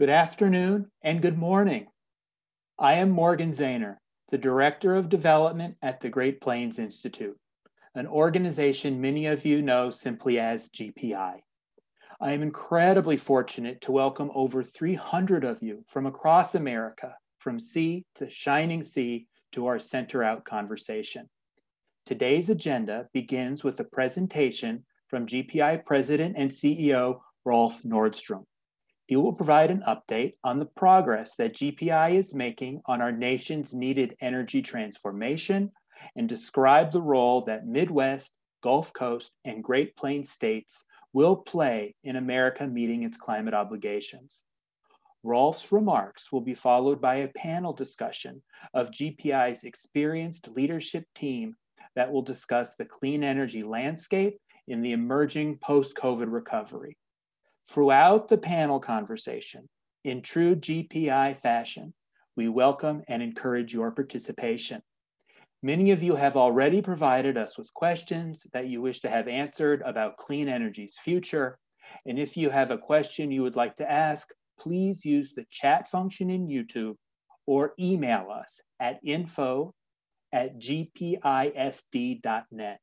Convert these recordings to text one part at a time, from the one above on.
Good afternoon and good morning. I am Morgan Zahner, the Director of Development at the Great Plains Institute, an organization many of you know simply as GPI. I am incredibly fortunate to welcome over 300 of you from across America, from sea to shining sea, to our Center Out conversation. Today's agenda begins with a presentation from GPI President and CEO Rolf Nordstrom. He will provide an update on the progress that GPI is making on our nation's needed energy transformation and describe the role that Midwest, Gulf Coast, and Great Plains states will play in America meeting its climate obligations. Rolf's remarks will be followed by a panel discussion of GPI's experienced leadership team that will discuss the clean energy landscape in the emerging post-COVID recovery. Throughout the panel conversation, in true GPI fashion, we welcome and encourage your participation. Many of you have already provided us with questions that you wish to have answered about clean energy's future. And if you have a question you would like to ask, please use the chat function in YouTube or email us at info@gpisd.net.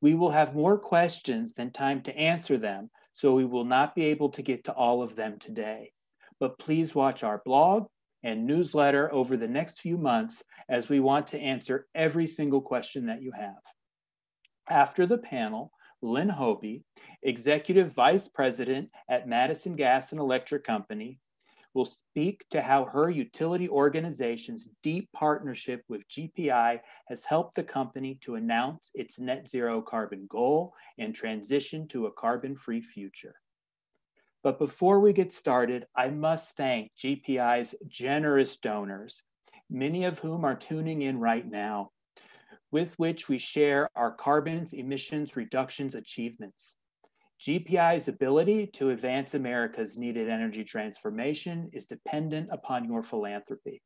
We will have more questions than time to answer them, so we will not be able to get to all of them today. But please watch our blog and newsletter over the next few months as we want to answer every single question that you have. After the panel, Lynn Hobbie, Executive Vice President at Madison Gas and Electric Company, will speak to how her utility organization's deep partnership with GPI has helped the company to announce its net zero carbon goal and transition to a carbon-free future. But before we get started, I must thank GPI's generous donors, many of whom are tuning in right now, with which we share our carbon emissions reductions achievements. GPI's ability to advance America's needed energy transformation is dependent upon your philanthropy.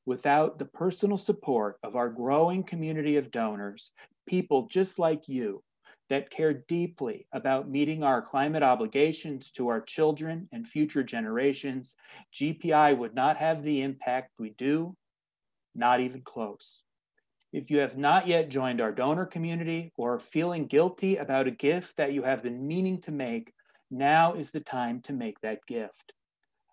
Without the personal support of our growing community of donors, people just like you that care deeply about meeting our climate obligations to our children and future generations, GPI would not have the impact we do, not even close. If you have not yet joined our donor community or are feeling guilty about a gift that you have been meaning to make, now is the time to make that gift.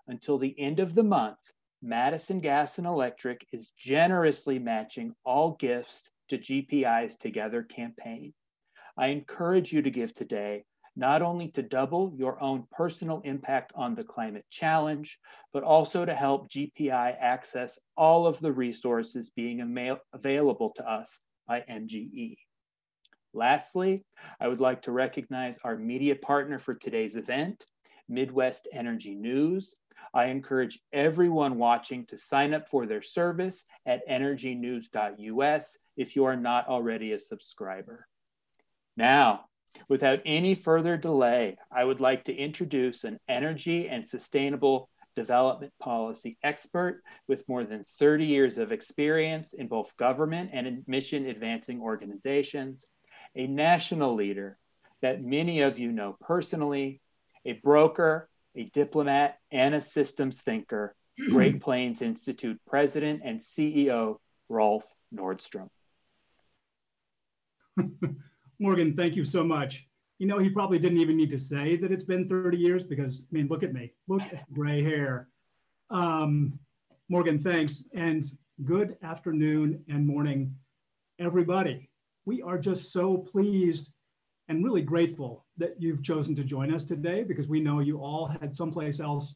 Until the end of the month, Madison Gas and Electric is generously matching all gifts to GPI's Together campaign. I encourage you to give today, not only to double your own personal impact on the climate challenge, but also to help GPI access all of the resources being available to us by MGE. Lastly, I would like to recognize our media partner for today's event, Midwest Energy News. I encourage everyone watching to sign up for their service at energynews.us if you are not already a subscriber. Now, without any further delay, I would like to introduce an energy and sustainable development policy expert with more than 30 years of experience in both government and mission advancing organizations, a national leader that many of you know personally, a broker, a diplomat, and a systems thinker, Great Plains Institute President and CEO Rolf Nordstrom. Morgan, thank you so much. You know, he probably didn't even need to say that it's been 30 years because, I mean, look at me, look at gray hair. Morgan, thanks. And good afternoon and morning, everybody. We are just so pleased and really grateful that you've chosen to join us today because we know you all had someplace else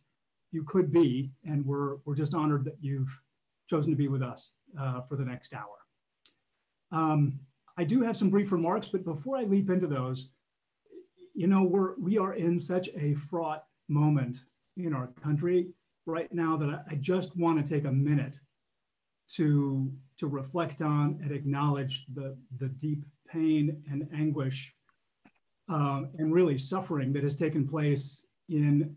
you could be, and we're just honored that you've chosen to be with us for the next hour. I do have some brief remarks, but before I leap into those, you know, we are in such a fraught moment in our country right now that I just want to take a minute to reflect on and acknowledge the deep pain and anguish and really suffering that has taken place in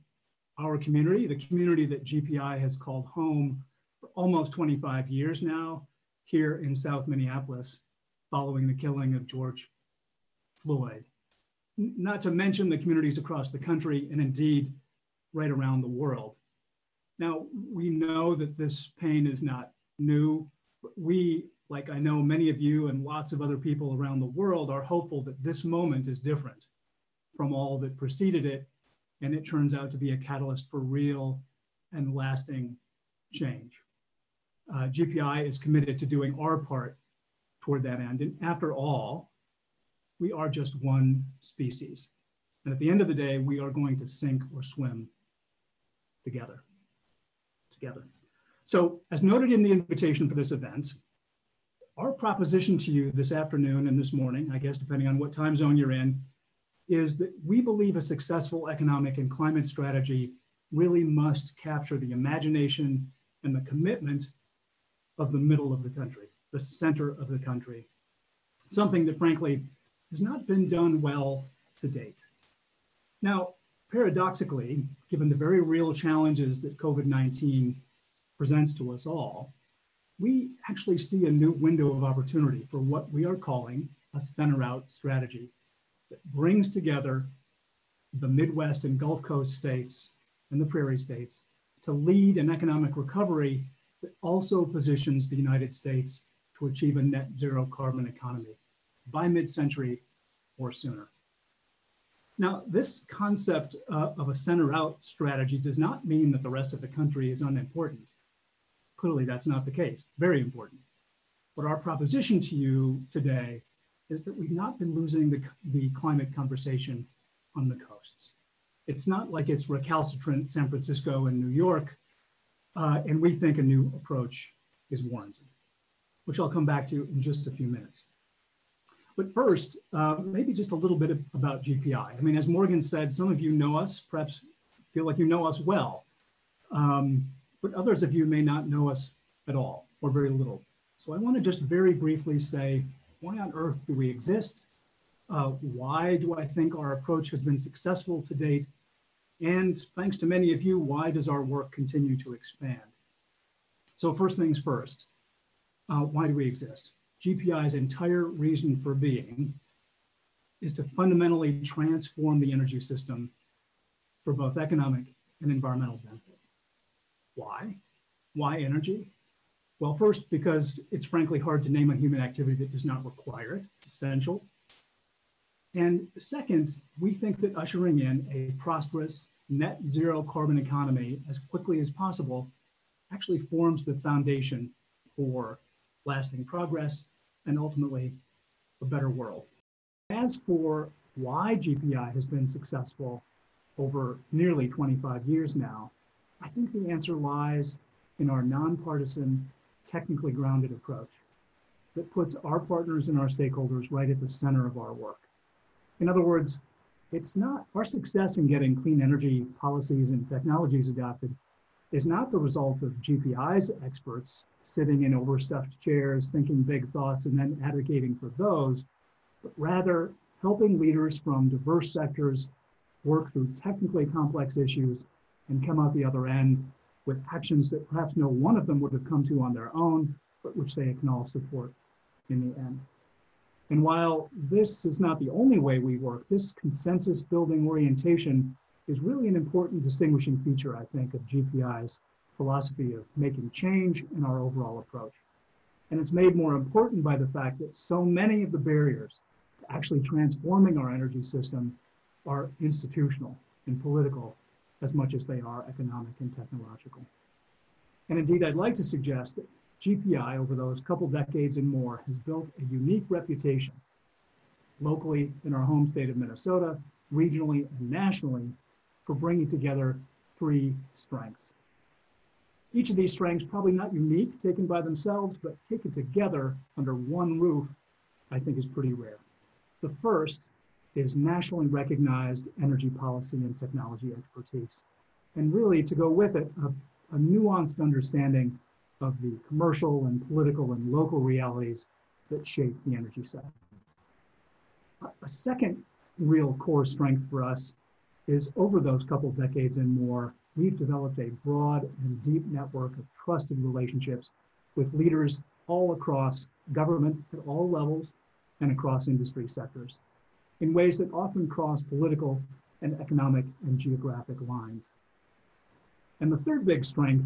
our community, the community that GPI has called home for almost 25 years now here in South Minneapolis, following the killing of George Floyd. Not to mention the communities across the country and indeed right around the world Now, we know that this pain is not new. But we, like I know many of you and lots of other people around the world, are hopeful that this moment is different from all that preceded it, and it turns out to be a catalyst for real and lasting change. GPI is committed to doing our part toward that end. And after all, we are just one species. And at the end of the day, we are going to sink or swim together. So as noted in the invitation for this event, our proposition to you this afternoon and this morning, I guess, depending on what time zone you're in, is that we believe a successful economic and climate strategy really must capture the imagination and the commitment of the middle of the country, the center of the country, something that frankly has not been done well to date. Now, paradoxically, given the very real challenges that COVID-19 presents to us all, we actually see a new window of opportunity for what we are calling a center-out strategy that brings together the Midwest and Gulf Coast states and the prairie states to lead an economic recovery that also positions the United States to achieve a net zero carbon economy by mid-century or sooner. Now, this concept of a center-out strategy does not mean that the rest of the country is unimportant. Clearly, that's not the case. Very important. But our proposition to you today is that we've not been losing the climate conversation on the coasts. It's not like it's recalcitrant San Francisco and New York, and we think a new approach is warranted, which I'll come back to in just a few minutes. But first, maybe just a little bit about GPI. I mean, as Morgan said, some of you know us, perhaps feel like you know us well, but others of you may not know us at all or very little. So I want to just very briefly say, why on earth do we exist? Why do I think our approach has been successful to date? And thanks to many of you, why does our work continue to expand? So first things first, why do we exist? GPI's entire reason for being is to fundamentally transform the energy system for both economic and environmental benefit. Why? Why energy? Well, first, because it's frankly hard to name a human activity that does not require it. It's essential. And second, we think that ushering in a prosperous net zero carbon economy as quickly as possible actually forms the foundation for lasting progress and ultimately a better world. As for why GPI has been successful over nearly 25 years now, I think the answer lies in our nonpartisan, technically grounded approach that puts our partners and our stakeholders right at the center of our work. In other words, it's not our success in getting clean energy policies and technologies adopted is not the result of GPI's experts sitting in overstuffed chairs, thinking big thoughts and then advocating for those, but rather helping leaders from diverse sectors work through technically complex issues and come out the other end with actions that perhaps no one of them would have come to on their own, but which they can all support in the end. And while this is not the only way we work, this consensus building orientation is really an important distinguishing feature, I think, of GPI's philosophy of making change in our overall approach. And it's made more important by the fact that so many of the barriers to actually transforming our energy system are institutional and political as much as they are economic and technological. And indeed, I'd like to suggest that GPI over those couple decades and more has built a unique reputation locally in our home state of Minnesota, regionally and nationally, for bringing together three strengths. Each of these strengths probably not unique taken by themselves, but taken together under one roof, I think is pretty rare. The first is nationally recognized energy policy and technology expertise. And really, to go with it, a nuanced understanding of the commercial and political and local realities that shape the energy sector. A second real core strength for us is over those couple decades and more, we've developed a broad and deep network of trusted relationships with leaders all across government at all levels and across industry sectors in ways that often cross political and economic and geographic lines. And the third big strength,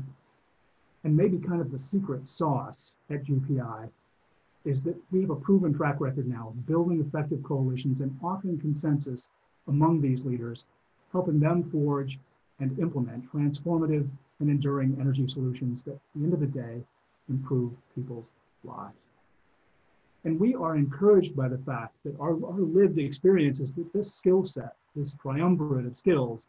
and maybe kind of the secret sauce at GPI, is that we have a proven track record now of building effective coalitions and offering consensus among these leaders, helping them forge and implement transformative and enduring energy solutions that at the end of the day improve people's lives. And we are encouraged by the fact that our lived experience is that this skill set, this triumvirate of skills,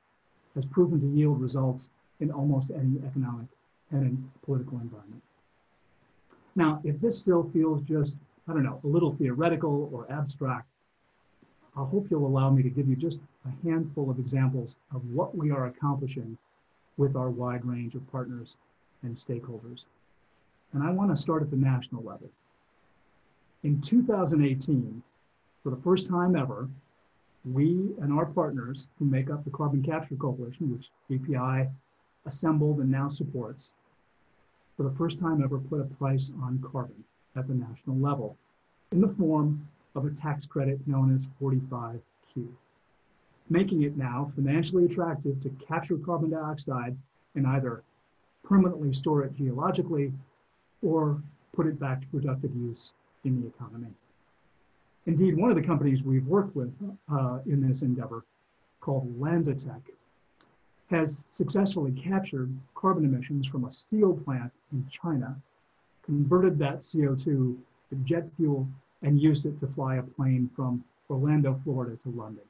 has proven to yield results in almost any economic and political environment. Now, if this still feels just, I don't know, a little theoretical or abstract, I hope you'll allow me to give you just a handful of examples of what we are accomplishing with our wide range of partners and stakeholders. And I want to start at the national level. In 2018, for the first time ever, we and our partners who make up the Carbon Capture Coalition, which GPI assembled and now supports, for the first time ever put a price on carbon at the national level in the form of a tax credit known as 45Q, making it now financially attractive to capture carbon dioxide and either permanently store it geologically or put it back to productive use in the economy. Indeed, one of the companies we've worked with in this endeavor, called LanzaTech, has successfully captured carbon emissions from a steel plant in China, converted that CO2 to jet fuel, and used it to fly a plane from Orlando, Florida to London.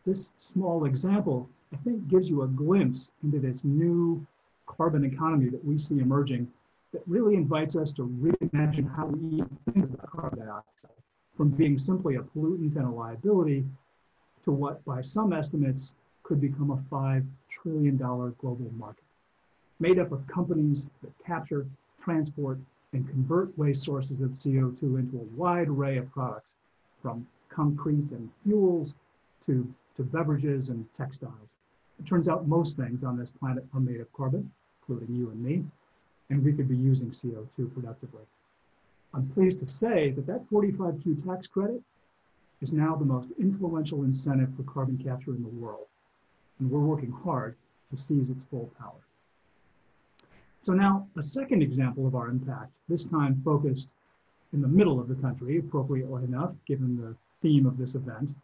This small example, I think, gives you a glimpse into this new carbon economy that we see emerging that really invites us to reimagine how we even think about carbon dioxide, from being simply a pollutant and a liability to what, by some estimates, could become a $5 trillion global market, made up of companies that capture, transport, and convert waste sources of CO2 into a wide array of products, from concrete and fuels to beverages and textiles. It turns out most things on this planet are made of carbon, including you and me, and we could be using CO2 productively. I'm pleased to say that that 45Q tax credit is now the most influential incentive for carbon capture in the world, and we're working hard to seize its full power. So now, a second example of our impact, this time focused in the middle of the country, appropriately enough, given the theme of this event,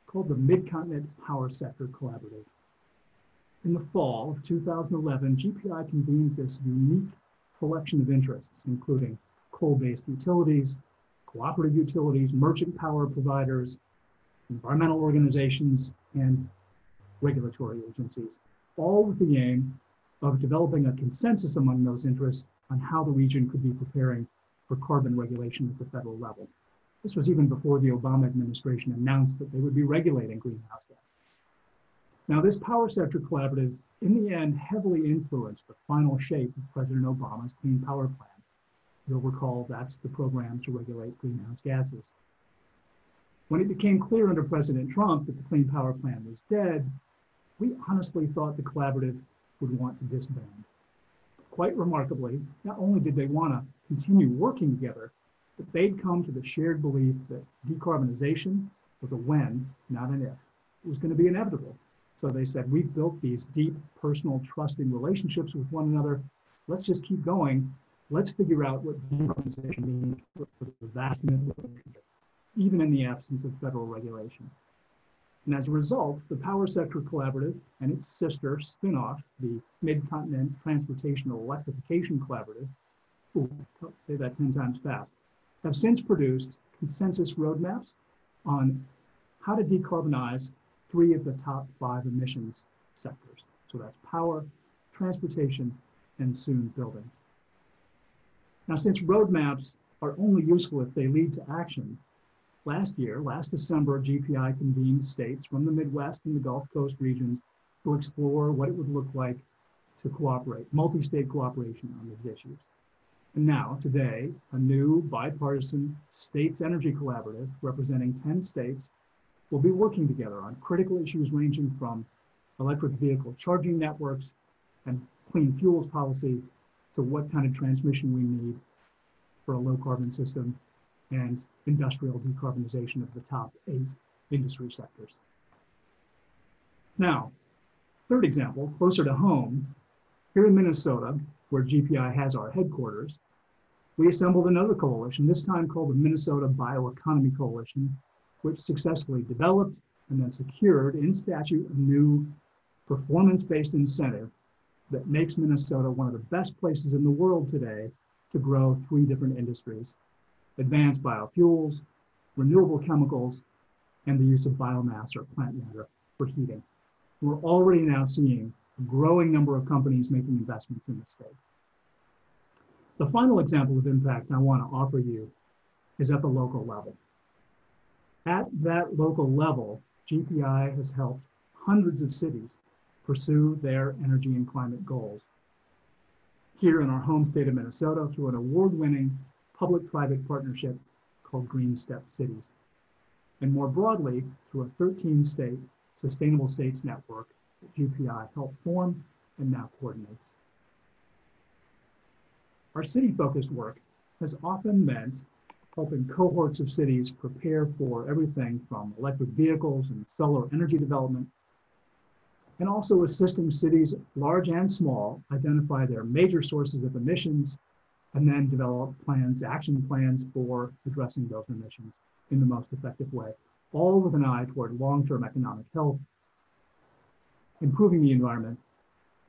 called the Mid-Continent Power Sector Collaborative. In the fall of 2011, GPI convened this unique collection of interests, including coal-based utilities, cooperative utilities, merchant power providers, environmental organizations, and regulatory agencies, all with the aim of developing a consensus among those interests on how the region could be preparing for carbon regulation at the federal level. This was even before the Obama administration announced that they would be regulating greenhouse gas. Now, this power sector collaborative, in the end, heavily influenced the final shape of President Obama's Clean Power Plan. You'll recall that's the program to regulate greenhouse gases. When it became clear under President Trump that the Clean Power Plan was dead, we honestly thought the collaborative would want to disband. Quite remarkably, not only did they want to continue working together, but they'd come to the shared belief that decarbonization was a when, not an if. It was going to be inevitable. So they said, we've built these deep, personal, trusting relationships with one another. Let's just keep going. Let's figure out what decarbonization means for the vast majority of the future, even in the absence of federal regulation. And as a result, the Power Sector Collaborative and its sister spin-off, the Mid-Continent Transportation Electrification Collaborative, say that 10 times fast, have since produced consensus roadmaps on how to decarbonize 3 of the top 5 emissions sectors. So that's power, transportation, and soon buildings. Now, since roadmaps are only useful if they lead to action, last December, GPI convened states from the Midwest and the Gulf Coast regions to explore what it would look like to cooperate, multi-state cooperation on these issues. And now, today, a new bipartisan states energy collaborative representing 10 states will be working together on critical issues ranging from electric vehicle charging networks and clean fuels policy to what kind of transmission we need for a low carbon system and industrial decarbonization of the top 8 industry sectors. Now, third example, closer to home, Here in Minnesota, where GPI has our headquarters, we assembled another coalition, this time called the Minnesota Bioeconomy Coalition, which successfully developed and then secured in statute a new performance-based incentive that makes Minnesota one of the best places in the world today to grow 3 different industries: advanced biofuels, renewable chemicals, and the use of biomass or plant matter for heating. We're already now seeing a growing number of companies making investments in the state. The final example of impact I want to offer you is at the local level. At that local level, GPI has helped hundreds of cities pursue their energy and climate goals. Here in our home state of Minnesota, through an award-winning public-private partnership called Green Step Cities, and more broadly, through a 13-state Sustainable States Network that GPI helped form and now coordinates. Our city-focused work has often meant helping cohorts of cities prepare for everything from electric vehicles and solar energy development, and also assisting cities, large and small, identify their major sources of emissions, and then develop plans, action plans for addressing those emissions in the most effective way, all with an eye toward long-term economic health, improving the environment,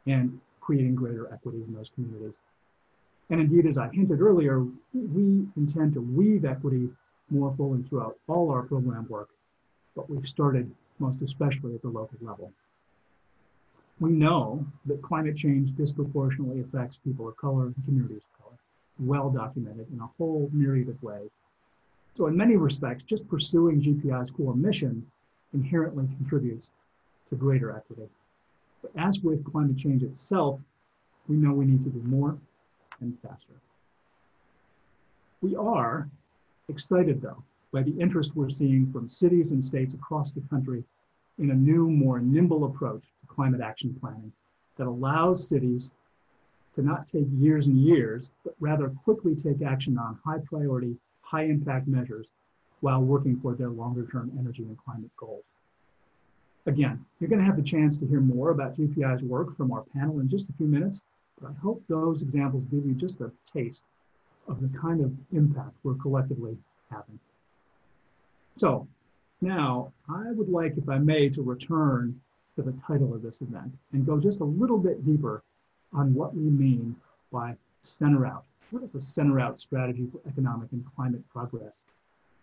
and creating greater equity in those communities. And indeed, as I hinted earlier, we intend to weave equity more fully throughout all our program work, but we've started most especially at the local level. We know that climate change disproportionately affects people of color and communities of color, well documented in a whole myriad of ways. So in many respects, just pursuing GPI's core mission inherently contributes to greater equity. But as with climate change itself, we know we need to do more and faster. We are excited, though, by the interest we're seeing from cities and states across the country in a new, more nimble approach to climate action planning that allows cities to not take years and years, but rather quickly take action on high priority, high impact measures while working for their longer term energy and climate goals. Again, you're going to have the chance to hear more about GPI's work from our panel in just a few minutes, but I hope those examples give you just a taste of the kind of impact we're collectively having. So now I would like, if I may, to return to the title of this event and go just a little bit deeper on what we mean by center out. What does a center out strategy for economic and climate progress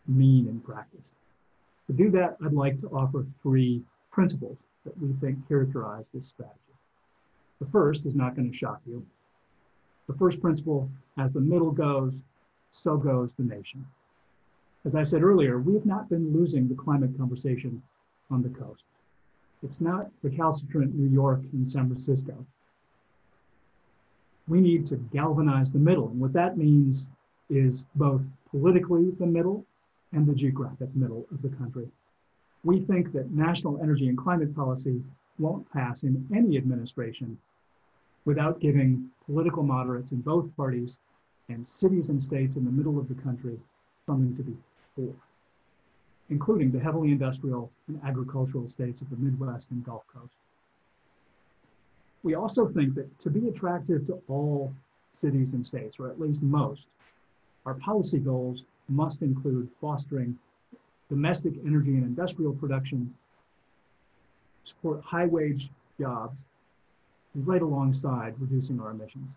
mean in practice? To do that, I'd like to offer 3 principles that we think characterize this strategy. The first is not going to shock you. The first principle, as the middle goes, so goes the nation. As I said earlier, we have not been losing the climate conversation on the coast. It's not recalcitrant New York and San Francisco. We need to galvanize the middle. And what that means is both politically the middle and the geographic middle of the country. We think that national energy and climate policy won't pass in any administration without giving political moderates in both parties and cities and states in the middle of the country something to be for, including the heavily industrial and agricultural states of the Midwest and Gulf Coast. We also think that to be attractive to all cities and states, or at least most, our policy goals must include fostering domestic energy and industrial production, support high-wage jobs, right alongside reducing our emissions,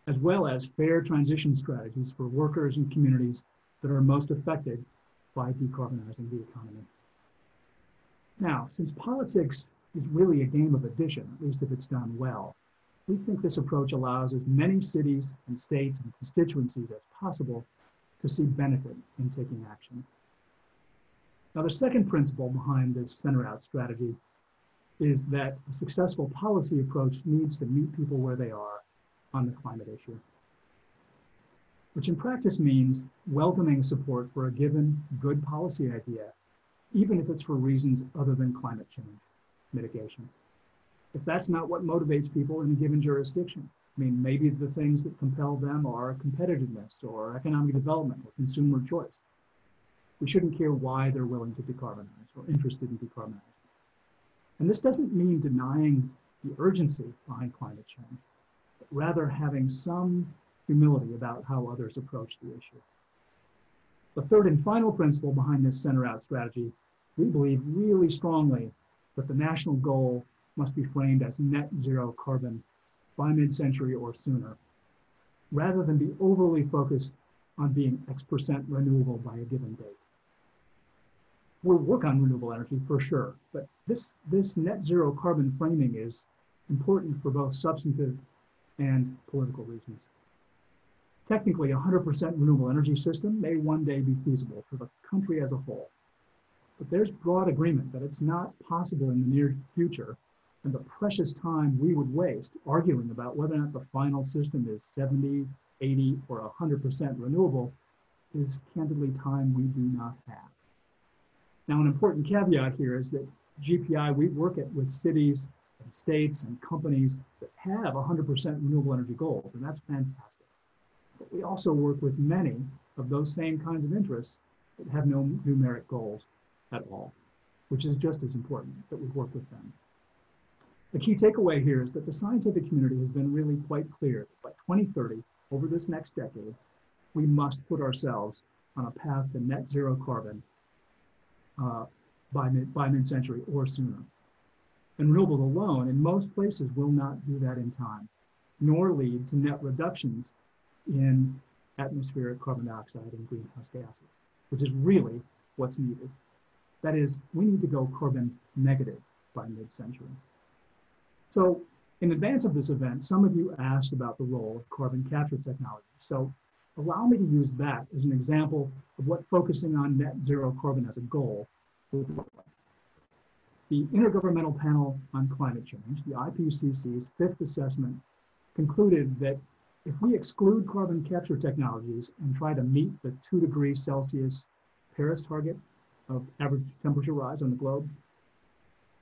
as well as fair transition strategies for workers and communities that are most affected by decarbonizing the economy. Now, since politics is really a game of addition, at least if it's done well, we think this approach allows as many cities and states and constituencies as possible to see benefit in taking action. Now, the second principle behind this center-out strategy is that a successful policy approach needs to meet people where they are on the climate issue, which in practice means welcoming support for a given good policy idea, even if it's for reasons other than climate change mitigation. If that's not what motivates people in a given jurisdiction, I mean, maybe the things that compel them are competitiveness or economic development or consumer choice. We shouldn't care why they're willing to decarbonize or interested in decarbonizing. And this doesn't mean denying the urgency behind climate change, but rather having some humility about how others approach the issue. The third and final principle behind this center out strategy, we believe really strongly that the national goal must be framed as net zero carbon by mid-century or sooner, rather than be overly focused on being X% renewable by a given date. We'll work on renewable energy for sure, but this net zero carbon framing is important for both substantive and political reasons. Technically, a 100% renewable energy system may one day be feasible for the country as a whole, but there's broad agreement that it's not possible in the near future, and the precious time we would waste arguing about whether or not the final system is 70, 80, or 100% renewable is candidly time we do not have. Now, an important caveat here is that GPI, we work with cities and states and companies that have 100% renewable energy goals, and that's fantastic. But we also work with many of those same kinds of interests that have no numeric goals at all, which is just as important that we work with them. The key takeaway here is that the scientific community has been really quite clear that by 2030, over this next decade, we must put ourselves on a path to net zero carbon by mid-century or sooner. And renewables alone, in most places, will not do that in time, nor lead to net reductions in atmospheric carbon dioxide and greenhouse gases, which is really what's needed. That is, we need to go carbon negative by mid-century. So in advance of this event, some of you asked about the role of carbon capture technology. So allow me to use that as an example of what focusing on net zero carbon as a goal would look like. The Intergovernmental Panel on Climate Change, the IPCC's fifth assessment, concluded that if we exclude carbon capture technologies and try to meet the 2 degrees Celsius Paris target of average temperature rise on the globe,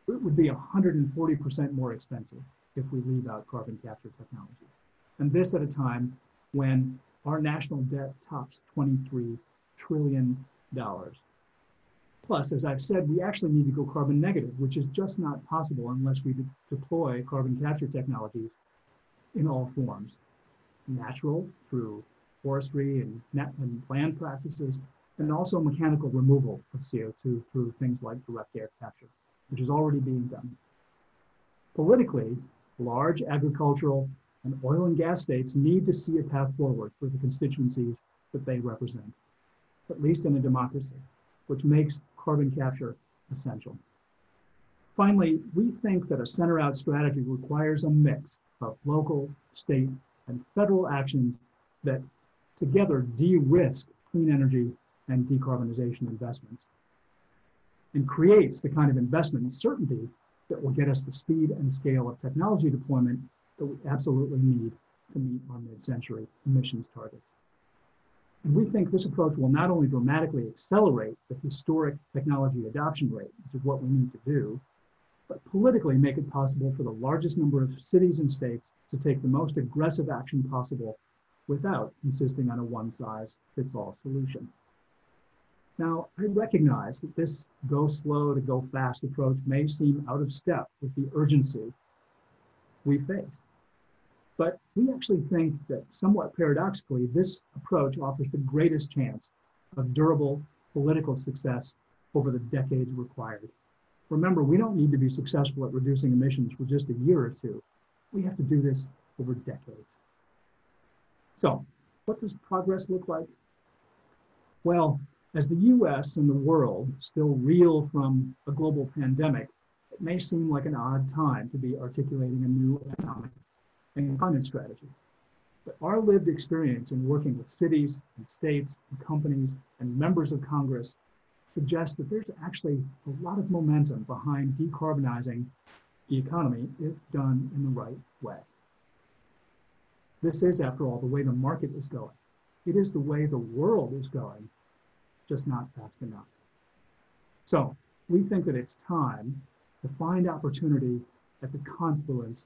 it would be 140% more expensive if we leave out carbon capture technologies. And this at a time when our national debt tops $23 trillion. Plus, as I've said, we actually need to go carbon negative, which is just not possible unless we deploy carbon capture technologies in all forms. Natural, through forestry and land practices, and also mechanical removal of CO2 through things like direct air capture, which is already being done. Politically, large agricultural and oil and gas states need to see a path forward for the constituencies that they represent, at least in a democracy, which makes carbon capture essential. Finally, we think that a center-out strategy requires a mix of local, state, and federal actions that together de-risk clean energy and decarbonization investments, and creates the kind of investment certainty that will get us the speed and scale of technology deployment that we absolutely need to meet our mid-century emissions targets. And we think this approach will not only dramatically accelerate the historic technology adoption rate, which is what we need to do, but politically make it possible for the largest number of cities and states to take the most aggressive action possible without insisting on a one-size-fits-all solution. Now, I recognize that this go slow to go fast approach may seem out of step with the urgency we face. But we actually think that somewhat paradoxically, this approach offers the greatest chance of durable political success over the decades required. Remember, we don't need to be successful at reducing emissions for just a year or two. We have to do this over decades. So, what does progress look like? Well, as the US and the world still reel from a global pandemic, it may seem like an odd time to be articulating a new economic and climate strategy. But our lived experience in working with cities and states and companies and members of Congress suggests that there's actually a lot of momentum behind decarbonizing the economy if done in the right way. This is, after all, the way the market is going. It is the way the world is going, just not fast enough. So we think that it's time to find opportunity at the confluence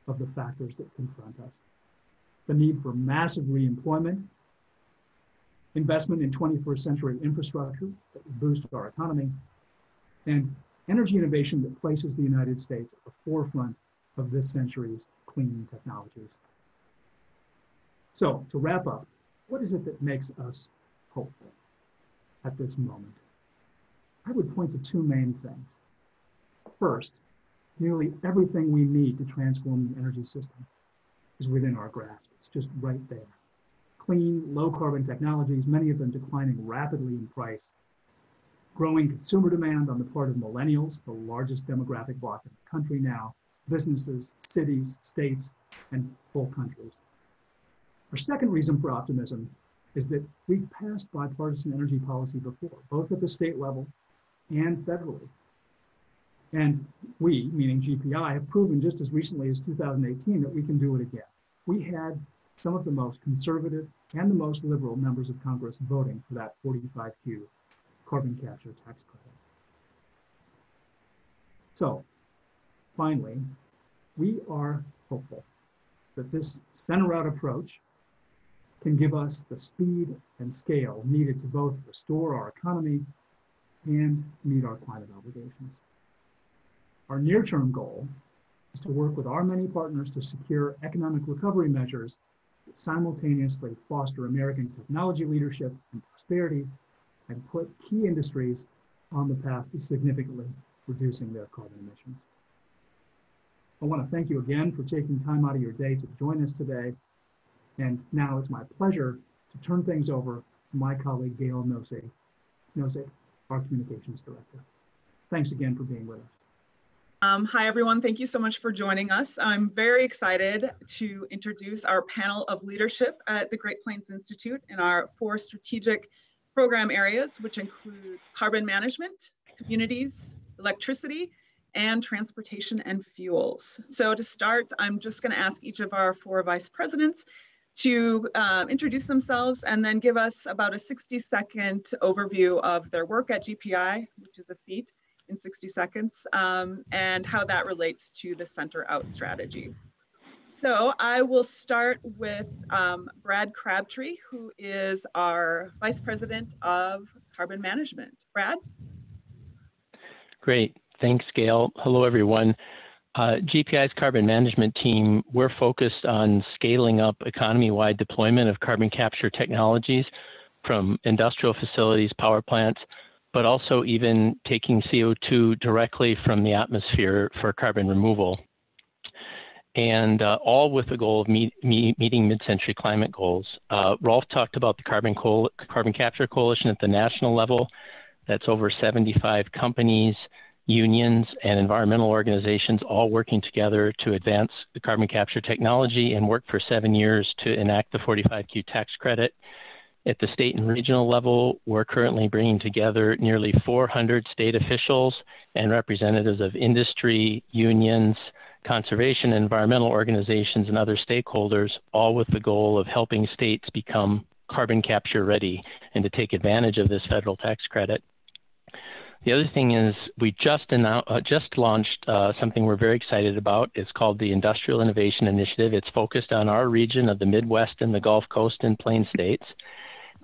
of the factors that confront us. The need for massive reemployment, investment in 21st century infrastructure that will boost our economy, and energy innovation that places the United States at the forefront of this century's clean technologies. So to wrap up, what is it that makes us hopeful at this moment? I would point to two main things. First, nearly everything we need to transform the energy system is within our grasp. It's just right there. Clean, low carbon technologies, many of them declining rapidly in price. Growing consumer demand on the part of millennials, the largest demographic bloc in the country now, businesses, cities, states, and whole countries. Our second reason for optimism is that we've passed bipartisan energy policy before, both at the state level and federally. And we, meaning GPI, have proven just as recently as 2018 that we can do it again. We had some of the most conservative and the most liberal members of Congress voting for that 45Q carbon capture tax credit. So, finally, we are hopeful that this center-out approach can give us the speed and scale needed to both restore our economy and meet our climate obligations. Our near-term goal is to work with our many partners to secure economic recovery measures that simultaneously foster American technology leadership and prosperity and put key industries on the path to significantly reducing their carbon emissions. I want to thank you again for taking time out of your day to join us today. And now it's my pleasure to turn things over to my colleague, Gail Nosek, our Communications Director. Thanks again for being with us. Hi, everyone. Thank you so much for joining us. I'm very excited to introduce our panel of leadership at the Great Plains Institute in our 4 strategic program areas, which include carbon management, communities, electricity, and transportation and fuels. So to start, I'm just going to ask each of our 4 vice presidents to introduce themselves and then give us about a 60-second overview of their work at GPI, which is a feat in 60 seconds, and how that relates to the Center Out strategy. So I will start with Brad Crabtree, who is our Vice President of Carbon Management. Brad? Great. Thanks, Gail. Hello, everyone. GPI's carbon management team, we're focused on scaling up economy-wide deployment of carbon capture technologies from industrial facilities, power plants, but also even taking CO2 directly from the atmosphere for carbon removal. And all with the goal of meeting mid-century climate goals. Rolf talked about the Carbon Capture Coalition at the national level. That's over 75 companies, unions, and environmental organizations all working together to advance the carbon capture technology and work for 7 years to enact the 45Q tax credit. At the state and regional level, we're currently bringing together nearly 400 state officials and representatives of industry, unions, conservation and environmental organizations, and other stakeholders, all with the goal of helping states become carbon capture ready and to take advantage of this federal tax credit. The other thing is we just launched something we're very excited about. It's called the Industrial Innovation Initiative. It's focused on our region of the Midwest and the Gulf Coast and Plain States.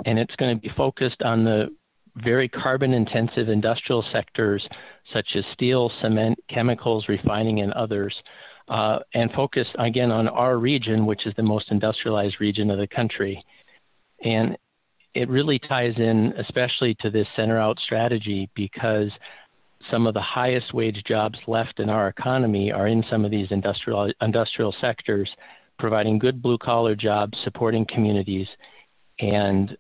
And it's going to be focused on the very carbon intensive industrial sectors such as steel, cement, chemicals, refining, and others, and focused again on our region, which is the most industrialized region of the country. And it really ties in especially to this center out strategy because some of the highest wage jobs left in our economy are in some of these industrial sectors, providing good blue collar jobs, supporting communities. And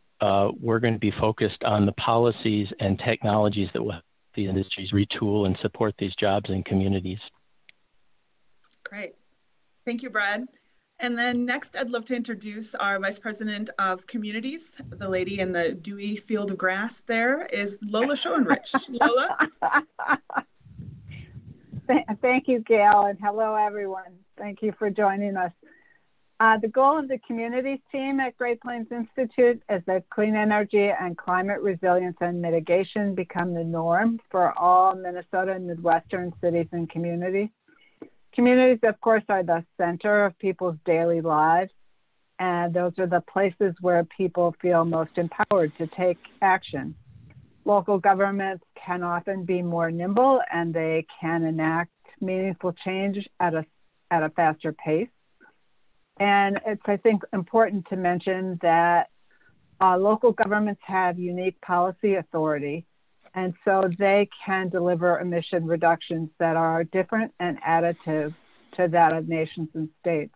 we're going to be focused on the policies and technologies that will help the industries retool and support these jobs and communities. Great. Thank you, Brad. And then next, I'd love to introduce our Vice President of Communities. The lady in the dewy field of grass there is Lola Schoenrich. Lola? Thank you, Gail, and hello, everyone. Thank you for joining us. The goal of the communities team at Great Plains Institute is that clean energy and climate resilience and mitigation become the norm for all Minnesota and Midwestern cities and communities. Communities, of course, are the center of people's daily lives, and those are the places where people feel most empowered to take action. Local governments can often be more nimble, and they can enact meaningful change at a at a faster pace. And it's, I think, important to mention that local governments have unique policy authority, and so they can deliver emission reductions that are different and additive to that of nations and states.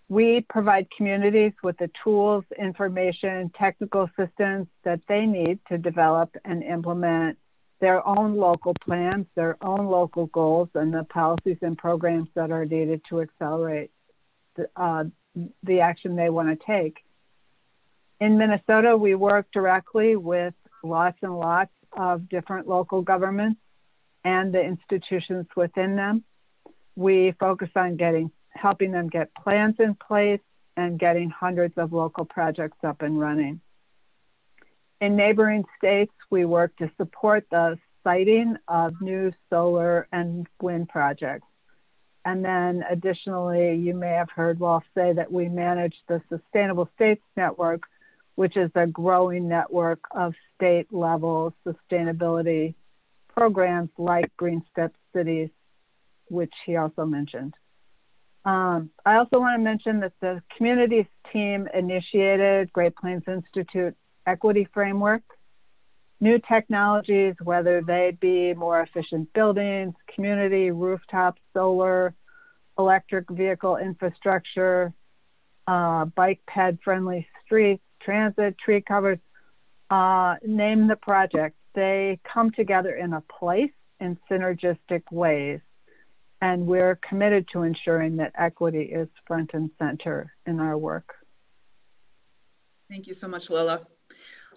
We provide communities with the tools, information, technical assistance that they need to develop and implement their own local plans, their own local goals, and the policies and programs that are needed to accelerate the action they want to take. In Minnesota, we work directly with lots and lots of different local governments and the institutions within them. We focus on helping them get plans in place and getting hundreds of local projects up and running. In neighboring states, we work to support the siting of new solar and wind projects. And then additionally, you may have heard Rolf say that we manage the Sustainable States Network, which is a growing network of state-level sustainability programs like Green Step Cities, which he also mentioned. I also want to mention that the communities team initiated Great Plains Institute Equity Framework. New technologies, whether they be more efficient buildings, community, rooftop, solar, electric vehicle infrastructure, bike ped friendly streets, transit, tree covers, name the project. They come together in a place in synergistic ways. And we're committed to ensuring that equity is front and center in our work. Thank you so much, Lola.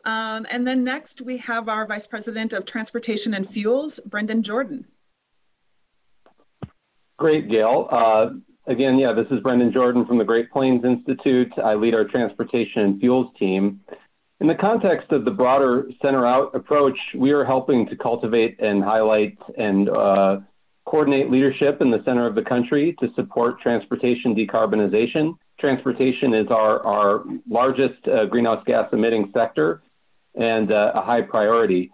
And then next we have our Vice President of Transportation and Fuels, Brendan Jordan. Great, Gail. Again, yeah, this is Brendan Jordan from the Great Plains Institute. I lead our Transportation and Fuels team. In the context of the broader center-out approach, we are helping to cultivate and highlight and coordinate leadership in the center of the country to support transportation decarbonization. Transportation is our largest greenhouse gas emitting sector and a high priority.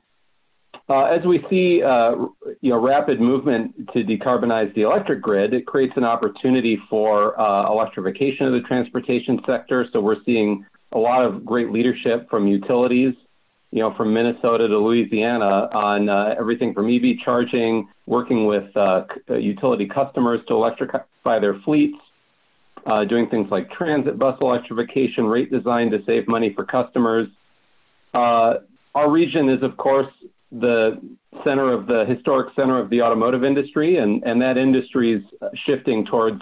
As we see rapid movement to decarbonize the electric grid, it creates an opportunity for electrification of the transportation sector. So we're seeing a lot of great leadership from utilities, from Minnesota to Louisiana on everything from EV charging, working with utility customers to electrify their fleets, doing things like transit bus electrification, rate design to save money for customers. Our region is, of course, the historic center of the automotive industry, and that industry is shifting towards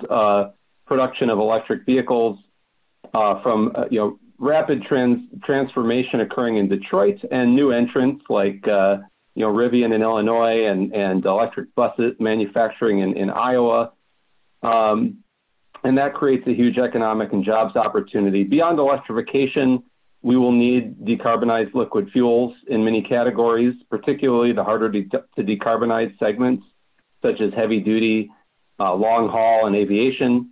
production of electric vehicles from rapid transformation occurring in Detroit and new entrants like Rivian in Illinois and electric buses manufacturing in Iowa. And that creates a huge economic and jobs opportunity. Beyond electrification, we will need decarbonized liquid fuels in many categories, particularly the harder to decarbonize segments, such as heavy duty, long haul, and aviation.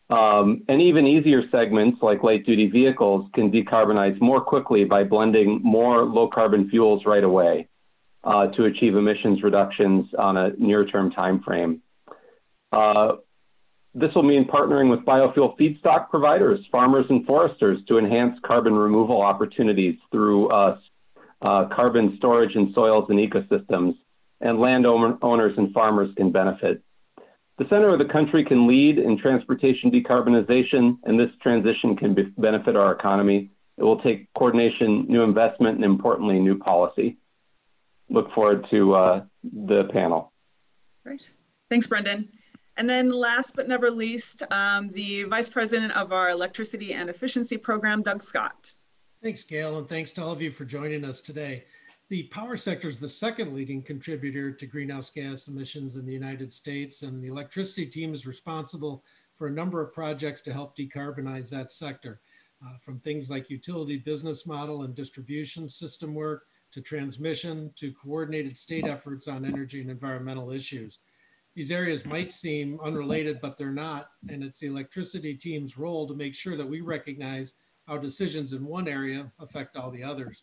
And even easier segments like light duty vehicles can decarbonize more quickly by blending more low carbon fuels right away to achieve emissions reductions on a near-term time frame. This will mean partnering with biofuel feedstock providers, farmers and foresters to enhance carbon removal opportunities through carbon storage in soils and ecosystems, and landowners and farmers can benefit. The center of the country can lead in transportation decarbonization, and this transition can benefit our economy. It will take coordination, new investment, and importantly, new policy. Look forward to the panel. Great. Thanks, Brendan. And then last but never least, the Vice President of our Electricity and Efficiency Program, Doug Scott. Thanks, Gail, and thanks to all of you for joining us today. The power sector is the second leading contributor to greenhouse gas emissions in the United States, and the electricity team is responsible for a number of projects to help decarbonize that sector, from things like utility business model and distribution system work, to transmission, to coordinated state efforts on energy and environmental issues. These areas might seem unrelated, but they're not, and it's the electricity team's role to make sure that we recognize how decisions in one area affect all the others.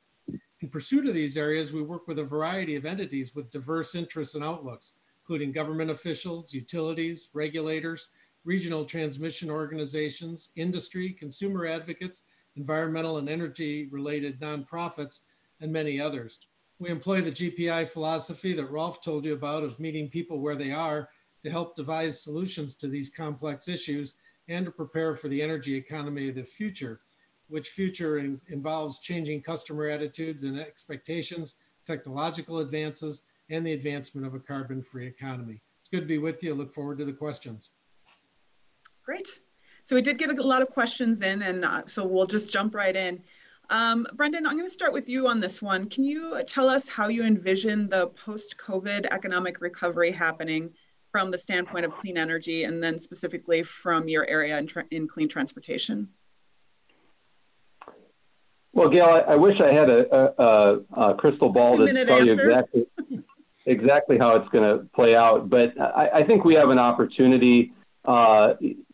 In pursuit of these areas, we work with a variety of entities with diverse interests and outlooks, including government officials, utilities, regulators, regional transmission organizations, industry, consumer advocates, environmental and energy-related nonprofits, and many others. We employ the GPI philosophy that Rolf told you about of meeting people where they are to help devise solutions to these complex issues and to prepare for the energy economy of the future, which future involves changing customer attitudes and expectations, technological advances, and the advancement of a carbon-free economy. It's good to be with you. I look forward to the questions. Great. So we did get a lot of questions in, and so we'll just jump right in. Brendan, I'm going to start with you on this one. Can you tell us how you envision the post-COVID economic recovery happening from the standpoint of clean energy, and then specifically from your area in clean transportation? Well, Gail, I wish I had a crystal ball to tell you exactly how it's going to play out. But I think we have an opportunity.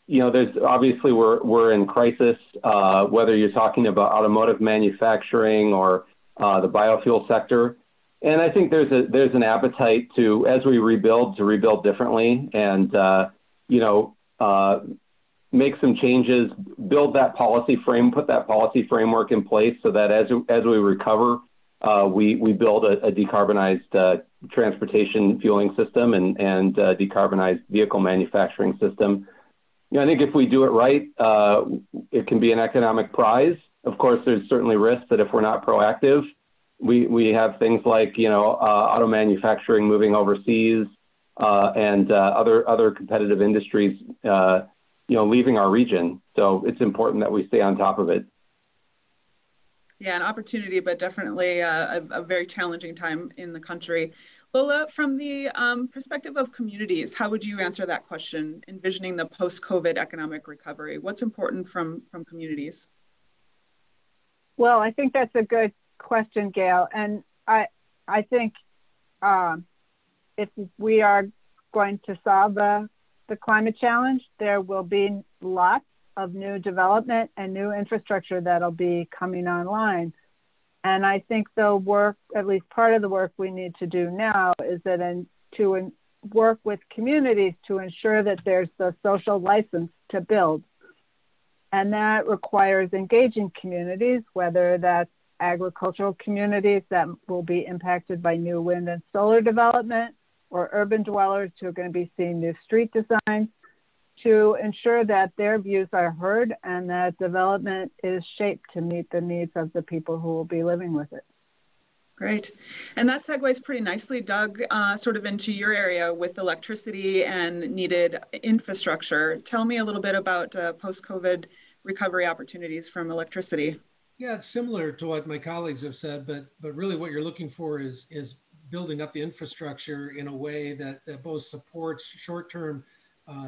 You know, there's obviously we're in crisis, whether you're talking about automotive manufacturing or the biofuel sector. And I think there's an appetite to, as we rebuild, to rebuild differently and, you know, make some changes, build that policy frame, put that policy framework in place so that as we recover, we build a decarbonized transportation fueling system and decarbonized vehicle manufacturing system. You know, I think if we do it right, it can be an economic prize. Of course, there's certainly risks that if we're not proactive, we have things like, you know, auto manufacturing moving overseas and other competitive industries, you know, leaving our region. So it's important that we stay on top of it. Yeah, an opportunity, but definitely a very challenging time in the country. Lola, from the perspective of communities, how would you answer that question, envisioning the post-COVID economic recovery? What's important from communities? Well, I think that's a good question, Gail. And I think if we are going to solve the climate challenge, there will be lots of new development and new infrastructure that'll be coming online. And I think the work, at least part of the work we need to do now, is that to work with communities to ensure that there's the social license to build. And that requires engaging communities, whether that's agricultural communities that will be impacted by new wind and solar development, or urban dwellers who are going to be seeing new street designs, to ensure that their views are heard and that development is shaped to meet the needs of the people who will be living with it. Great. And that segues pretty nicely, Doug, sort of into your area with electricity and needed infrastructure. Tell me a little bit about post-COVID recovery opportunities from electricity. Yeah, it's similar to what my colleagues have said, but really what you're looking for is building up the infrastructure in a way that both supports short-term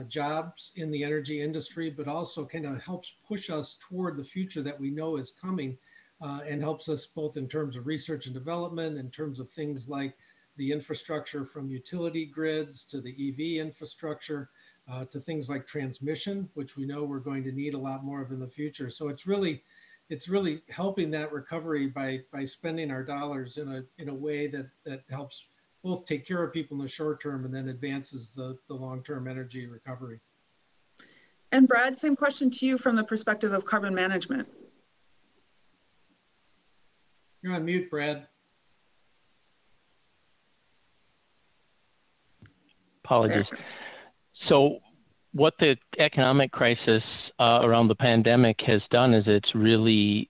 jobs in the energy industry, but also kind of helps push us toward the future that we know is coming and helps us both in terms of research and development, in terms of things like the infrastructure from utility grids to the EV infrastructure to things like transmission, which we know we're going to need a lot more of in the future. So it's really helping that recovery by spending our dollars in a way that helps both take care of people in the short term and then advances the long-term energy recovery. And Brad, same question to you from the perspective of carbon management. You're on mute, Brad. Apologies. So what the economic crisis around the pandemic has done is it's really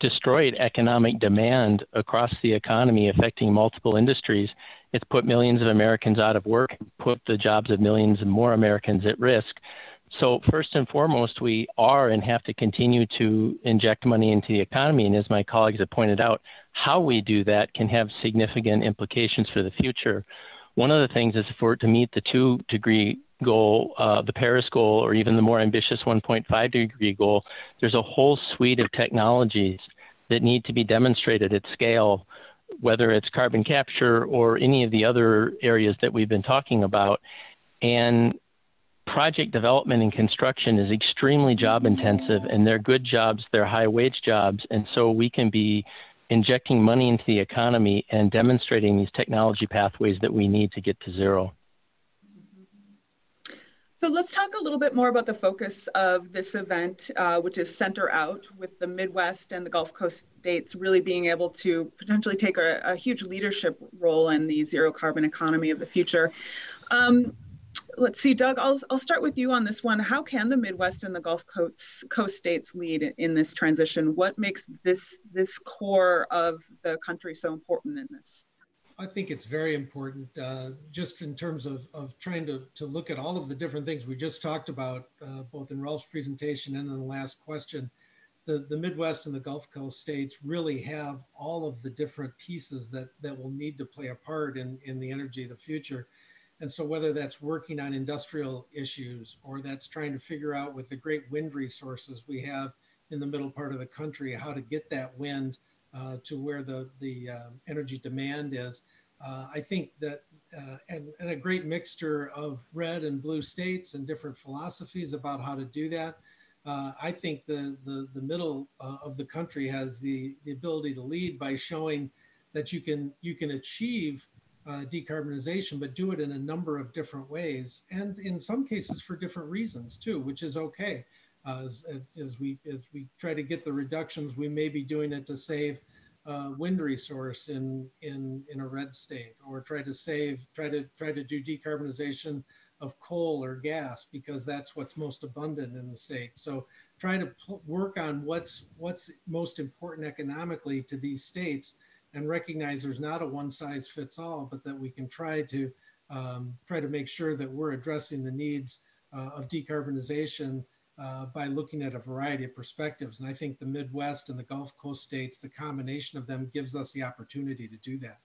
destroyed economic demand across the economy, affecting multiple industries. It's put millions of Americans out of work, put the jobs of millions and more Americans at risk. So first and foremost, we are and have to continue to inject money into the economy. And as my colleagues have pointed out, how we do that can have significant implications for the future. One of the things is if we're to meet the 2-degree goal, the Paris goal, or even the more ambitious 1.5-degree goal, there's a whole suite of technologies that need to be demonstrated at scale, whether it's carbon capture or any of the other areas that we've been talking about. And project development and construction is extremely job intensive, and they're good jobs, they're high wage jobs. And so we can be injecting money into the economy and demonstrating these technology pathways that we need to get to zero. So let's talk a little bit more about the focus of this event, which is Center Out, with the Midwest and the Gulf Coast states really being able to potentially take a huge leadership role in the zero carbon economy of the future. Let's see, Doug, I'll start with you on this one. How can the Midwest and the Gulf Coast states lead in this transition? What makes this core of the country so important in this? I think it's very important, just in terms of trying to look at all of the different things we just talked about, both in Rolf's presentation and in the last question. The Midwest and the Gulf Coast states really have all of the different pieces that will need to play a part in the energy of the future. And so whether that's working on industrial issues, or that's trying to figure out with the great wind resources we have in the middle part of the country, how to get that wind to where the energy demand is. I think that, and a great mixture of red and blue states and different philosophies about how to do that. I think the middle of the country has the ability to lead by showing that you can achieve decarbonization, but do it in a number of different ways, and in some cases for different reasons too, which is okay. As we try to get the reductions, we may be doing it to save wind resource in a red state, or try to do decarbonization of coal or gas because that's what's most abundant in the state. So try to work on what's most important economically to these states, and recognize there's not a one size fits all, but that we can try to make sure that we're addressing the needs of decarbonization by looking at a variety of perspectives. And I think the Midwest and the Gulf Coast states, the combination of them gives us the opportunity to do that.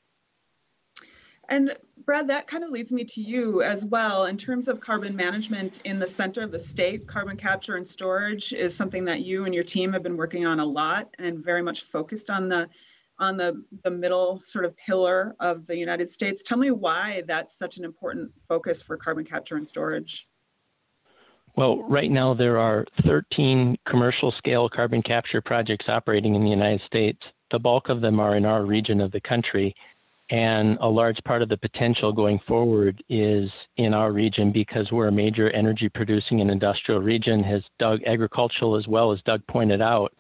And Brad, that kind of leads me to you as well. In terms of carbon management in the center of the state, carbon capture and storage is something that you and your team have been working on a lot, and very much focused on the middle sort of pillar of the United States. Tell me why that's such an important focus for carbon capture and storage. Well, right now there are 13 commercial scale carbon capture projects operating in the United States. The bulk of them are in our region of the country, and a large part of the potential going forward is in our region because we're a major energy producing and industrial region, as Doug, agricultural as well, as Doug pointed out.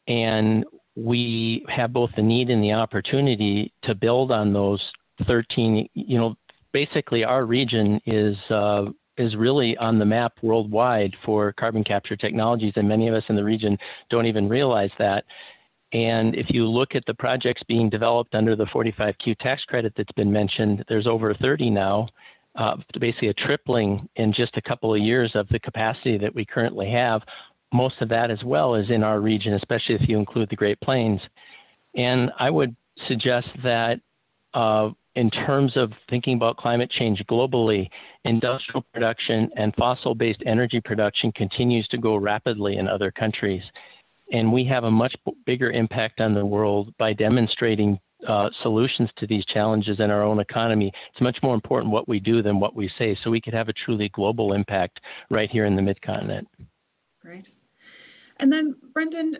And we have both the need and the opportunity to build on those 13. You know, basically our region is really on the map worldwide for carbon capture technologies, and many of us in the region don't even realize that. And if you look at the projects being developed under the 45Q tax credit that's been mentioned, there's over 30 now, basically a tripling in just a couple of years of the capacity that we currently have. Most of that as well is in our region, especially if you include the Great Plains. And I would suggest that in terms of thinking about climate change globally, industrial production and fossil-based energy production continues to grow rapidly in other countries. And we have a much bigger impact on the world by demonstrating solutions to these challenges in our own economy. It's much more important what we do than what we say, so we could have a truly global impact right here in the Mid-Continent. Great. And then Brendan,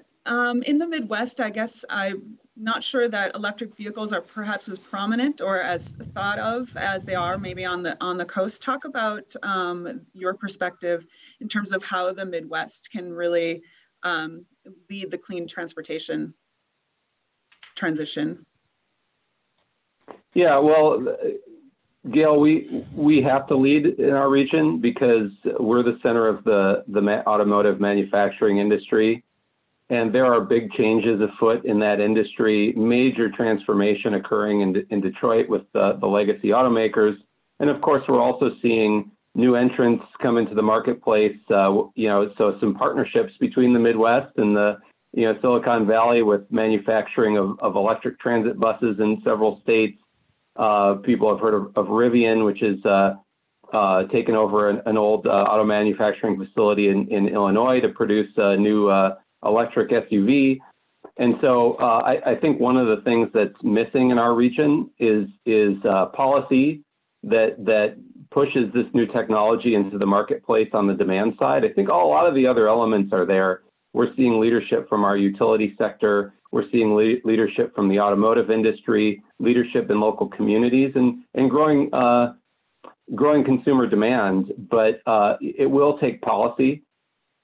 in the Midwest, I guess I'm not sure that electric vehicles are perhaps as prominent or as thought of as they are maybe on the coast. Talk about your perspective in terms of how the Midwest can really lead the clean transportation transition. Yeah, well, Gail, we have to lead in our region because we're the center of the automotive manufacturing industry. And there are big changes afoot in that industry, major transformation occurring in Detroit with the legacy automakers. And of course, we're also seeing new entrants come into the marketplace, so some partnerships between the Midwest and the Silicon Valley with manufacturing of electric transit buses in several states. People have heard of Rivian, which is taken over an old auto manufacturing facility in Illinois to produce a new electric SUV. And so I think one of the things that's missing in our region is policy that pushes this new technology into the marketplace on the demand side. I think a lot of the other elements are there. We're seeing leadership from our utility sector We're seeing leadership from the automotive industry, leadership in local communities, and growing consumer demand. But it will take policy,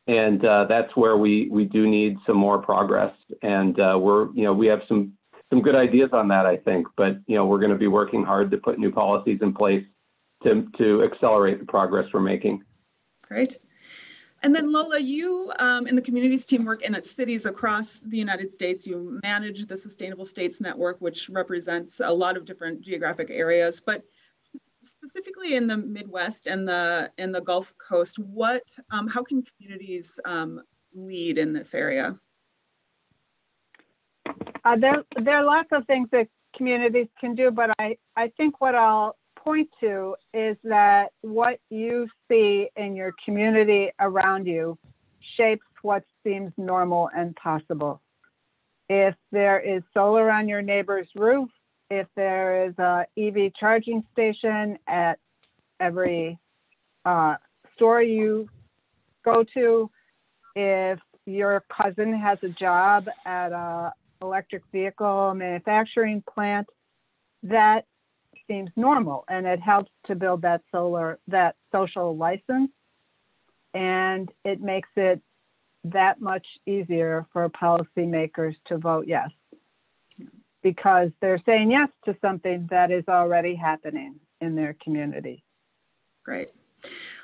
and that's where we do need some more progress. And we have some good ideas on that, I think. But we're going to be working hard to put new policies in place to accelerate the progress we're making. Great. And then Lola, you in the communities team work in cities across the United States. You manage the Sustainable States Network, which represents a lot of different geographic areas, but specifically in the Midwest and the Gulf Coast, how can communities lead in this area? There are lots of things that communities can do, but I think what I'll point to is that what you see in your community around you shapes what seems normal and possible. If there is solar on your neighbor's roof, if there is a EV charging station at every store you go to, if your cousin has a job at a electric vehicle manufacturing plant, that seems normal, and it helps to build that social license, and it makes it that much easier for policymakers to vote yes, because they're saying yes to something that is already happening in their community. Great.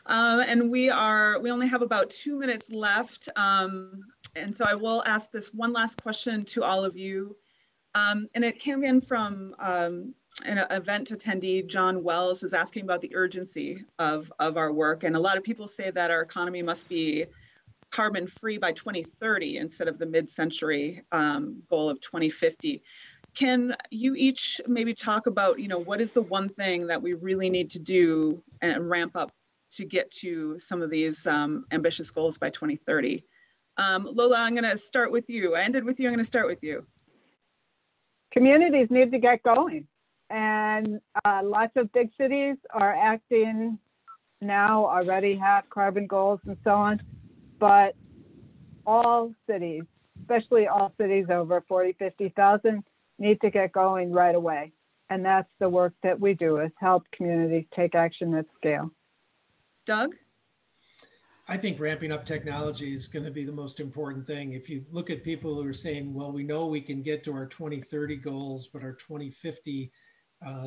And we only have about 2 minutes left, and so I will ask this one last question to all of you, and it came in from an event attendee, John Wells, is asking about the urgency of our work. And a lot of people say that our economy must be carbon free by 2030 instead of the mid-century goal of 2050. Can you each maybe talk about, what is the one thing that we really need to do and ramp up to get to some of these ambitious goals by 2030? Lola, I'm gonna start with you. I ended with you, I'm gonna start with you. Communities need to get going. And lots of big cities are acting now, already have carbon goals and so on, but all cities, especially all cities over 40, 50,000, need to get going right away. And that's the work that we do, is help communities take action at scale. Doug? I think ramping up technology is going to be the most important thing. If you look at people who are saying, well, we know we can get to our 2030 goals, but our 2050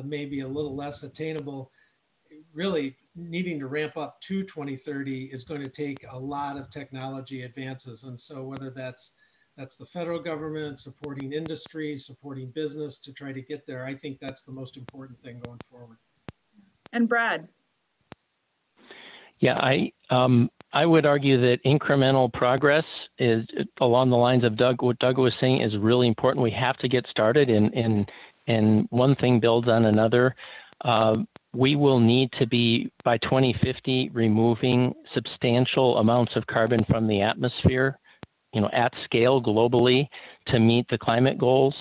may be a little less attainable, really needing to ramp up to 2030 is going to take a lot of technology advances. And so whether that's the federal government supporting industry, supporting business to try to get there, I think that's the most important thing going forward. And Brad? Yeah, I would argue that incremental progress is along the lines of what Doug was saying is really important. We have to get started, and one thing builds on another. We will need to be, by 2050, removing substantial amounts of carbon from the atmosphere, at scale globally to meet the climate goals.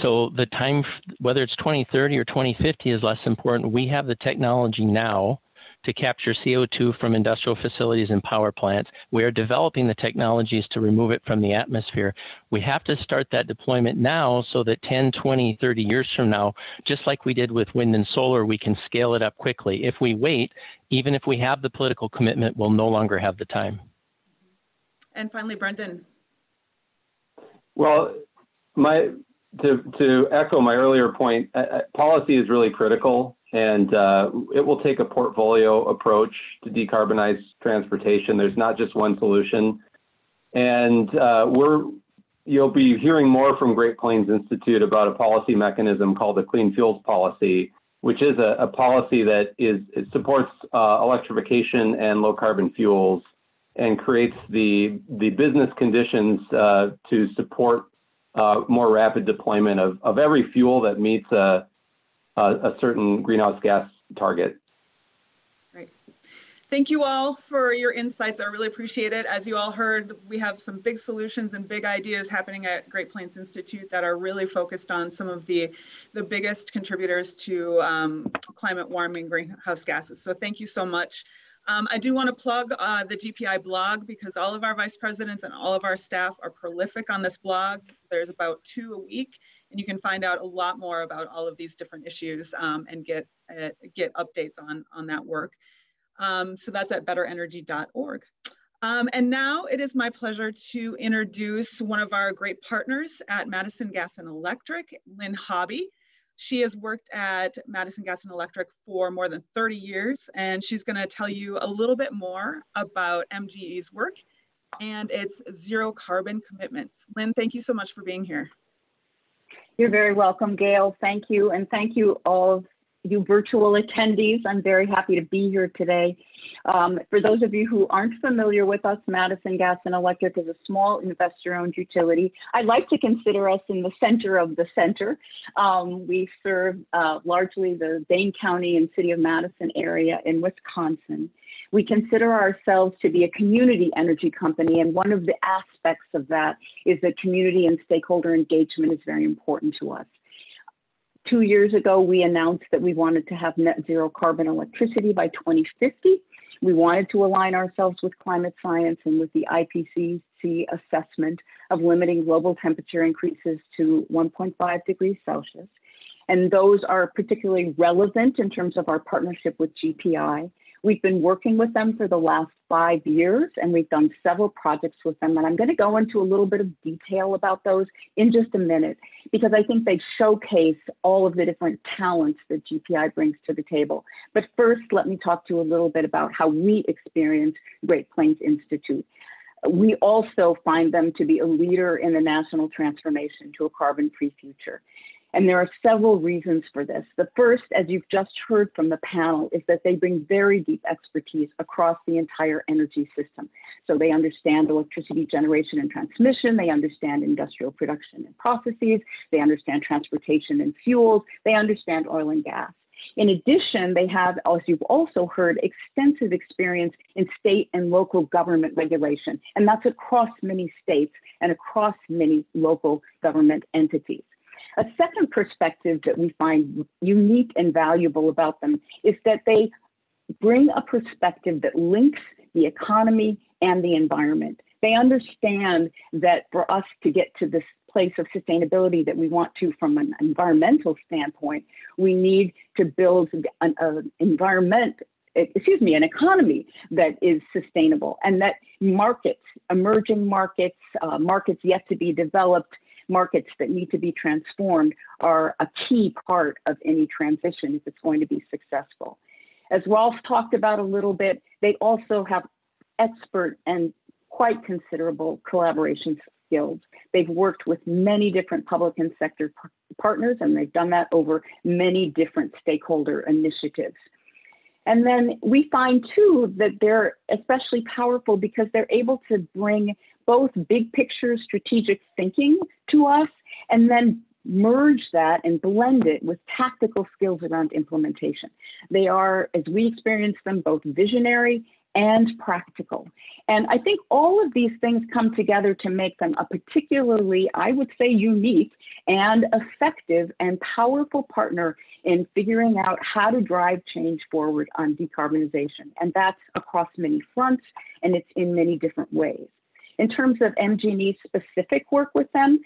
So the time, whether it's 2030 or 2050, is less important. We have the technology now to capture CO2 from industrial facilities and power plants. We are developing the technologies to remove it from the atmosphere. We have to start that deployment now so that 10, 20, 30 years from now, just like we did with wind and solar, we can scale it up quickly. If we wait, even if we have the political commitment, we'll no longer have the time. And finally, Brendan. Well, to echo my earlier point, policy is really critical. And it will take a portfolio approach to decarbonize transportation. There's not just one solution. And you'll be hearing more from Great Plains Institute about a policy mechanism called the Clean Fuels Policy, which is a policy that it supports electrification and low carbon fuels and creates the business conditions to support more rapid deployment of every fuel that meets a certain greenhouse gas target. Right. Thank you all for your insights. I really appreciate it. As you all heard, we have some big solutions and big ideas happening at Great Plains Institute that are really focused on some of the biggest contributors to climate warming greenhouse gases. So thank you so much. I do want to plug the GPI blog because all of our vice presidents and all of our staff are prolific on this blog. There's about 2 a week, and you can find out a lot more about all of these different issues and get updates on that work. So that's at betterenergy.org. And now it is my pleasure to introduce one of our great partners at Madison Gas and Electric, Lynn Hobbie. She has worked at Madison Gas and Electric for more than 30 years, and she's going to tell you a little bit more about MGE's work and its zero carbon commitments. Lynn, thank you so much for being here. You're very welcome, Gail. Thank you. And thank you all of you virtual attendees. I'm very happy to be here today. For those of you who aren't familiar with us, Madison Gas and Electric is a small investor-owned utility. I like to consider us in the center of the center. We serve largely the Dane County and City of Madison area in Wisconsin. We consider ourselves to be a community energy company, and one of the aspects of that is that community and stakeholder engagement is very important to us. 2 years ago, we announced that we wanted to have net zero carbon electricity by 2050. We wanted to align ourselves with climate science and with the IPCC assessment of limiting global temperature increases to 1.5 degrees Celsius. And those are particularly relevant in terms of our partnership with GPI. We've been working with them for the last 5 years, and we've done several projects with them. And I'm going to go into a little bit of detail about those in just a minute, because I think they showcase all of the different talents that GPI brings to the table. But first, let me talk to you a little bit about how we experience Great Plains Institute. We also find them to be a leader in the national transformation to a carbon-free future. And there are several reasons for this. The first, as you've just heard from the panel, is that they bring very deep expertise across the entire energy system. So they understand electricity generation and transmission, they understand industrial production and processes, they understand transportation and fuels, they understand oil and gas. In addition, they have, as you've also heard, extensive experience in state and local government regulation, and that's across many states and across many local government entities. A second perspective that we find unique and valuable about them is that they bring a perspective that links the economy and the environment. They understand that for us to get to this place of sustainability that we want to from an environmental standpoint, we need to build an economy that is sustainable, and that markets, emerging markets, markets yet to be developed, markets that need to be transformed are a key part of any transition if it's going to be successful. As Rolf talked about a little bit, they also have expert and quite considerable collaboration skills. They've worked with many different public and sector partners, and they've done that over many different stakeholder initiatives. And then we find too that they're especially powerful because they're able to bring both big picture strategic thinking to us, and then merge that and blend it with tactical skills around implementation. They are, as we experience them, both visionary and practical. And I think all of these things come together to make them a particularly, I would say, unique and effective and powerful partner in figuring out how to drive change forward on decarbonization. And that's across many fronts, and it's in many different ways. In terms of MG&E's specific work with them,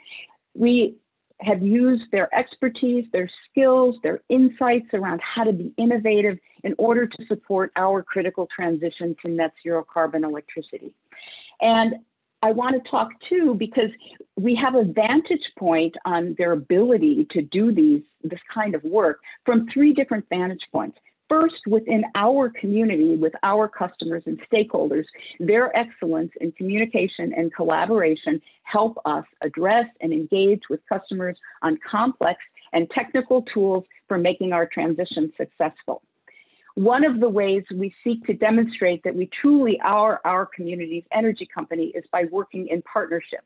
we have used their expertise, their skills, their insights around how to be innovative in order to support our critical transition to net zero carbon electricity. And I want to talk too, because we have a vantage point on their ability to do this kind of work from 3 different vantage points. First, within our community, with our customers and stakeholders, their excellence in communication and collaboration help us address and engage with customers on complex and technical tools for making our transition successful. One of the ways we seek to demonstrate that we truly are our community's energy company is by working in partnership.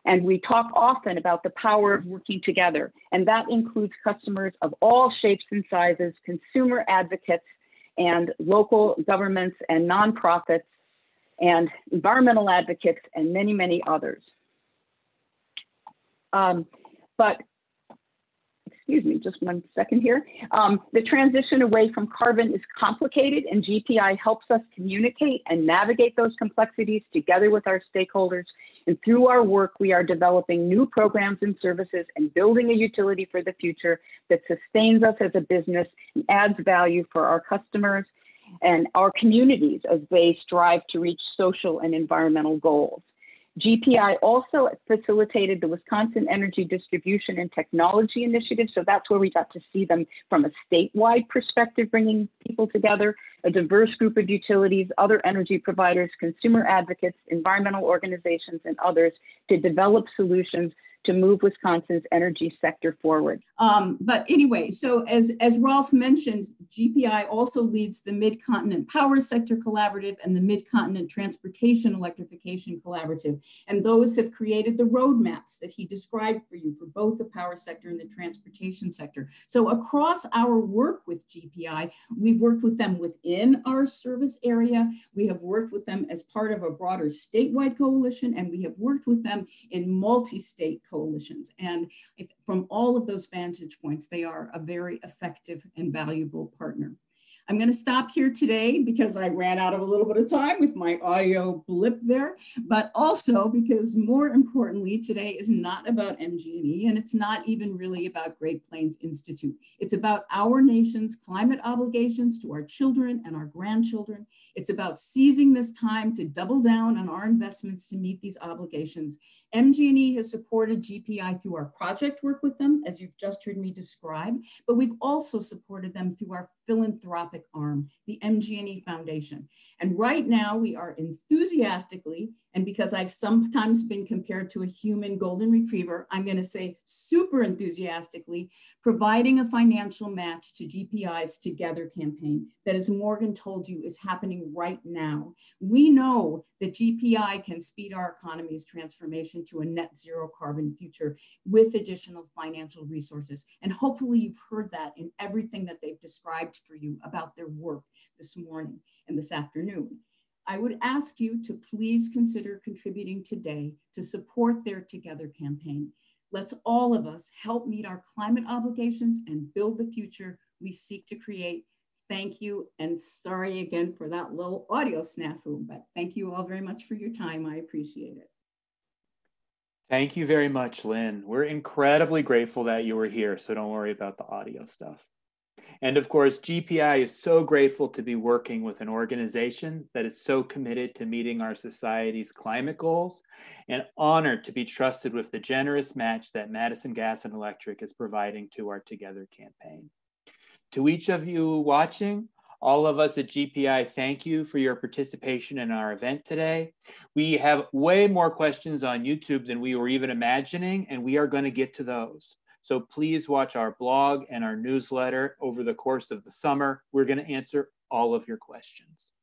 And we talk often about the power of working together, and that includes customers of all shapes and sizes, consumer advocates, and local governments and nonprofits, and environmental advocates, and many, many others. excuse me, just 1 second here. The transition away from carbon is complicated, and GPI helps us communicate and navigate those complexities together with our stakeholders. And through our work, we are developing new programs and services and building a utility for the future that sustains us as a business and adds value for our customers and our communities as they strive to reach social and environmental goals. GPI also facilitated the Wisconsin Energy Distribution and Technology Initiative. So that's where we got to see them from a statewide perspective, bringing people together, a diverse group of utilities, other energy providers, consumer advocates, environmental organizations, and others to develop solutions to move Wisconsin's energy sector forward. But anyway, so as Rolf mentioned, GPI also leads the Mid-Continent Power Sector Collaborative and the Mid-Continent Transportation Electrification Collaborative. And those have created the roadmaps that he described for you for both the power sector and the transportation sector. So across our work with GPI, we've worked with them within our service area. We have worked with them as part of a broader statewide coalition, and we have worked with them in multi-state coalitions. And from all of those vantage points, they are a very effective and valuable partner. I'm going to stop here today because I ran out of a little bit of time with my audio blip there, but also because more importantly, today is not about MG&E, and it's not even really about Great Plains Institute. It's about our nation's climate obligations to our children and our grandchildren. It's about seizing this time to double down on our investments to meet these obligations. MG&E has supported GPI through our project work with them, as you've just heard me describe, but we've also supported them through our philanthropic arm, the MG&E Foundation. And right now we are enthusiastically, and because I've sometimes been compared to a human golden retriever, I'm going to say super enthusiastically, providing a financial match to GPI's Together campaign that, as Morgan told you, is happening right now. We know that GPI can speed our economy's transformation to a net zero carbon future with additional financial resources. And hopefully you've heard that in everything that they've described for you about their work this morning and this afternoon. I would ask you to please consider contributing today to support their Together campaign. Let's all of us help meet our climate obligations and build the future we seek to create. Thank you, and sorry again for that little audio snafu, but thank you all very much for your time. I appreciate it. Thank you very much, Lynn. We're incredibly grateful that you were here, so don't worry about the audio stuff. And of course, GPI is so grateful to be working with an organization that is so committed to meeting our society's climate goals, and honored to be trusted with the generous match that Madison Gas and Electric is providing to our Together campaign. To each of you watching, all of us at GPI, thank you for your participation in our event today. We have way more questions on YouTube than we were even imagining, and we are going to get to those. So please watch our blog and our newsletter over the course of the summer. We're going to answer all of your questions.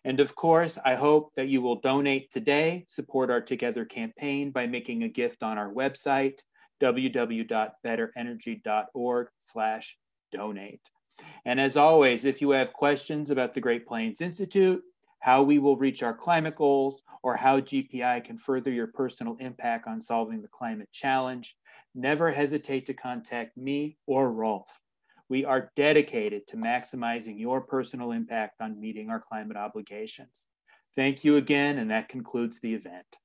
And of course, I hope that you will donate today, support our Together campaign by making a gift on our website, www.betterenergy.org/donate. And as always, if you have questions about the Great Plains Institute, how we will reach our climate goals, or how GPI can further your personal impact on solving the climate challenge, never hesitate to contact me or Rolf. We are dedicated to maximizing your personal impact on meeting our climate obligations. Thank you again, and that concludes the event.